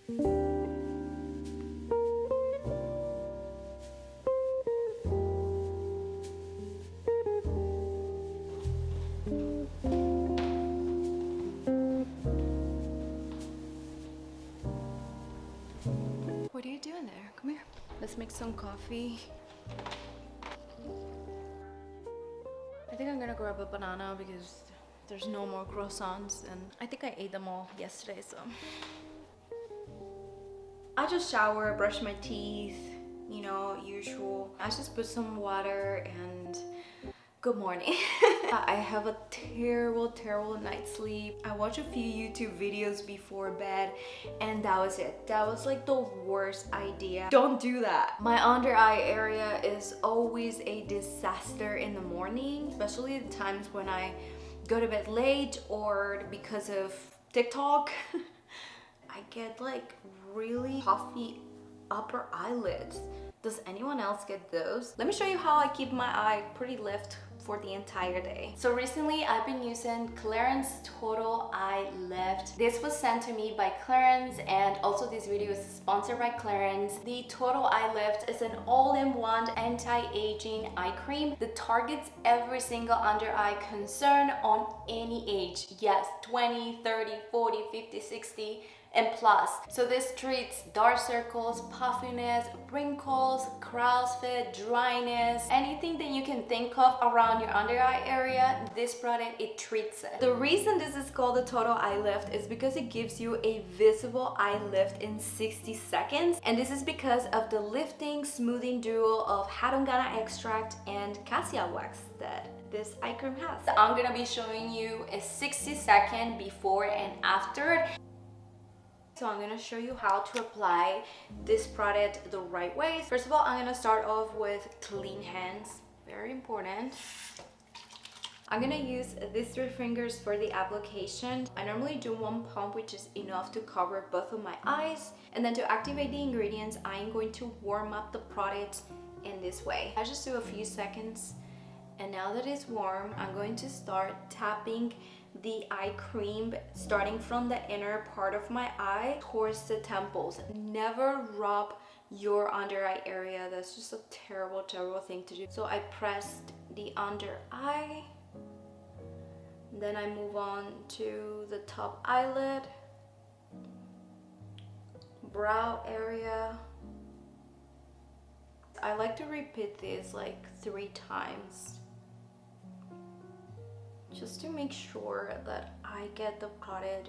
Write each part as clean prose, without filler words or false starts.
What are you doing there? Come here. Let's make some coffee. I think I'm gonna grab a banana because there's no more croissants and I think I ate them all yesterday, so. I just shower, brush my teeth, you know, usual. I just put some water and good morning. I have a terrible night's sleep. I watched a few YouTube videos before bed and that was it. That was like the worst idea. Don't do that. My under eye area is always a disaster in the morning, especially the times when I go to bed late or because of TikTok. I get like really puffy upper eyelids. Does anyone else get those? Let me show you how I keep my eye pretty lift for the entire day. So recently I've been using Clarins Total Eye Lift. This was sent to me by Clarins and also this video is sponsored by Clarins. The Total Eye Lift is an all-in-one anti-aging eye cream that targets every single under eye concern on any age. Yes, 20, 30, 40, 50, 60 and plus. So this treats dark circles, puffiness, wrinkles, crow's feet, dryness, anything that you can think of around your under eye area, this product, it treats it. The reason this is called the Total Eye Lift is because it gives you a visible eye lift in 60 seconds. And this is because of the lifting, smoothing duo of Harungana extract and Cassia wax that this eye cream has. I'm gonna be showing you a 60-second before and after. So I'm gonna show you how to apply this product the right way. First of all, I'm gonna start off with clean hands, very important. I'm gonna use these 3 fingers for the application. I normally do 1 pump, which is enough to cover both of my eyes. And then to activate the ingredients, I'm going to warm up the product in this way. I just do a few seconds. And now that it's warm, I'm going to start tapping the eye cream starting from the inner part of my eye towards the temples. Never rub your under eye area. That's just a terrible thing to do. So I pressed the under eye, then I move on to the top eyelid, brow area. I like to repeat this like 3 times just to make sure that I get the product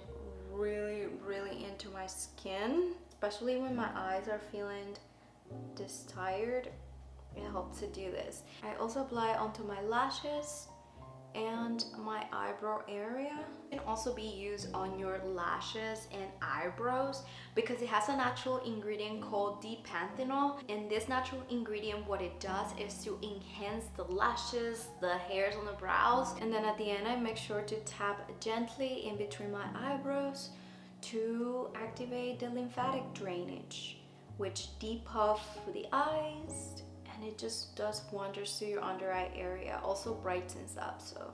really into my skin, especially when my eyes are feeling this tired. It helps to do this. I also apply onto my lashes and my eyebrow area. It can also be used on your lashes and eyebrows because it has a natural ingredient called D-panthenol, and this natural ingredient, what it does is to enhance the lashes, the hairs on the brows. And then at the end, I make sure to tap gently in between my eyebrows to activate the lymphatic drainage, which depuff the eyes, and it just does wonders to your under eye area. Also brightens up. So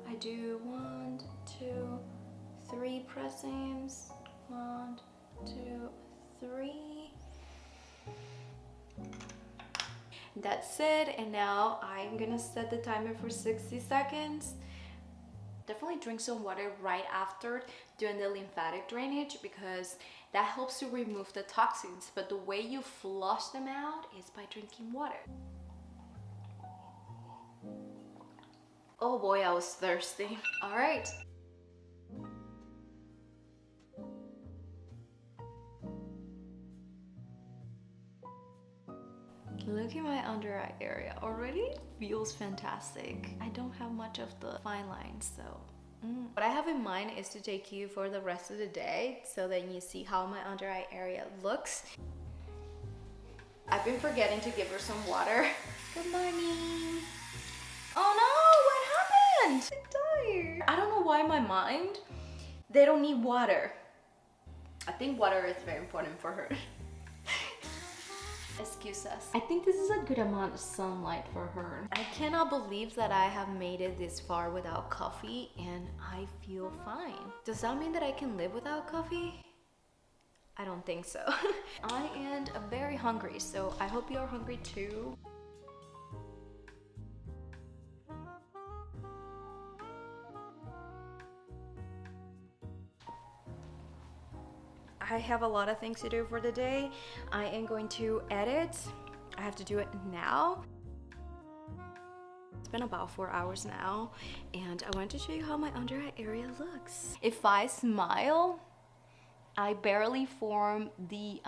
I do 1, 2, 3 pressings. 1, 2, 3. That's it. And now I'm gonna set the timer for 60 seconds. Definitely drink some water right after doing the lymphatic drainage because that helps to remove the toxins, but the way you flush them out is by drinking water. Oh boy, I was thirsty. All right. Look at my under eye area. Already it feels fantastic. I don't have much of the fine lines, so what I have in mind is to take you for the rest of the day so that you see how my under eye area looks. I've been forgetting to give her some water. Good morning. Oh no, what happened? I'm tired. I don't know why my mind, they don't need water. I think water is very important for her. Excuse us. I think this is a good amount of sunlight for her. I cannot believe that I have made it this far without coffee and I feel fine. Does that mean that I can live without coffee? I don't think so. I am very hungry, so I hope you're hungry too. I have a lot of things to do for the day. I am going to edit. I have to do it now. It's been about 4 hours now, and I wanted to show you how my under eye area looks. If I smile, I barely form the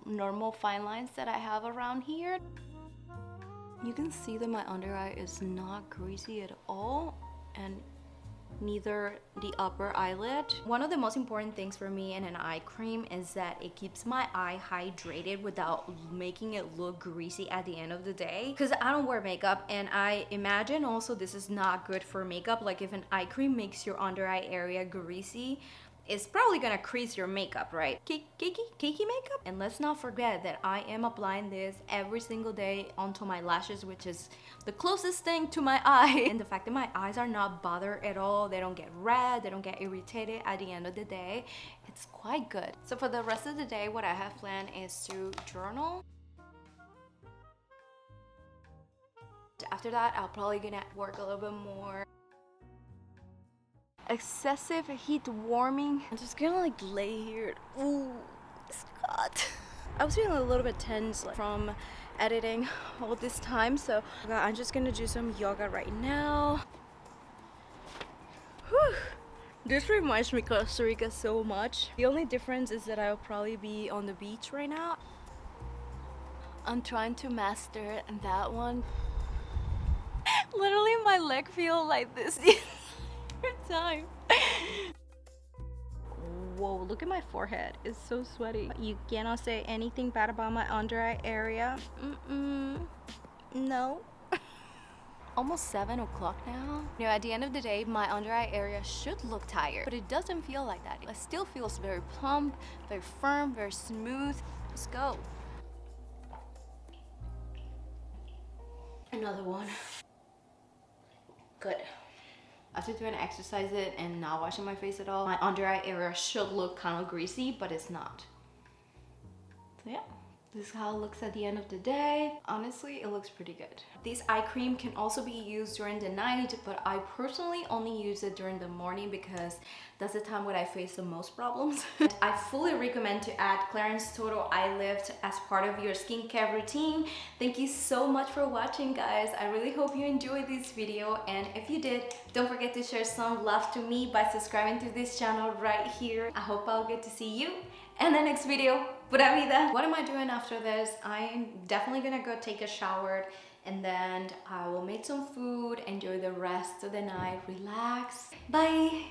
normal fine lines that I have around here. You can see that my under eye is not greasy at all, and neither the upper eyelid. One of the most important things for me in an eye cream is that it keeps my eye hydrated without making it look greasy at the end of the day, because I don't wear makeup, and I imagine also this is not good for makeup. Like if an eye cream makes your under eye area greasy, it's probably gonna crease your makeup, right? Cakey makeup. And let's not forget that I am applying this every single day onto my lashes, which is the closest thing to my eye. And the fact that my eyes are not bothered at all, they don't get red, they don't get irritated at the end of the day, it's quite good. So for the rest of the day, what I have planned is to journal. After that, I'll probably gonna work a little bit more. Excessive heat warming. I'm just gonna like lay here. Ooh, it's hot. I was feeling a little bit tense from editing all this time, so I'm just gonna do some yoga right now. Whew. This reminds me of Costa Rica so much. The only difference is that I'll probably be on the beach right now. I'm trying to master that one. Literally my leg feels like this time. Whoa, look at my forehead. It's so sweaty. You cannot say anything bad about my under eye area. No. Almost 7 o'clock now. You know, at the end of the day, my under eye area should look tired, but it doesn't feel like that. It still feels very plump, very firm, very smooth. Let's go. Another one. Good. After doing exercise and not washing my face at all, my under eye area should look kind of greasy, but it's not. So yeah, this is how it looks at the end of the day. Honestly, it looks pretty good. This eye cream can also be used during the night, but I personally only use it during the morning because that's the time when I face the most problems. I fully recommend to add Clarins Total Eye Lift as part of your skincare routine. Thank you so much for watching, guys. I really hope you enjoyed this video, and if you did, don't forget to share some love to me by subscribing to this channel right here. I hope I'll get to see you in the next video. Pura Vida. What am I doing after this? I'm definitely gonna go take a shower, and then I will make some food, enjoy the rest of the night, relax. Bye.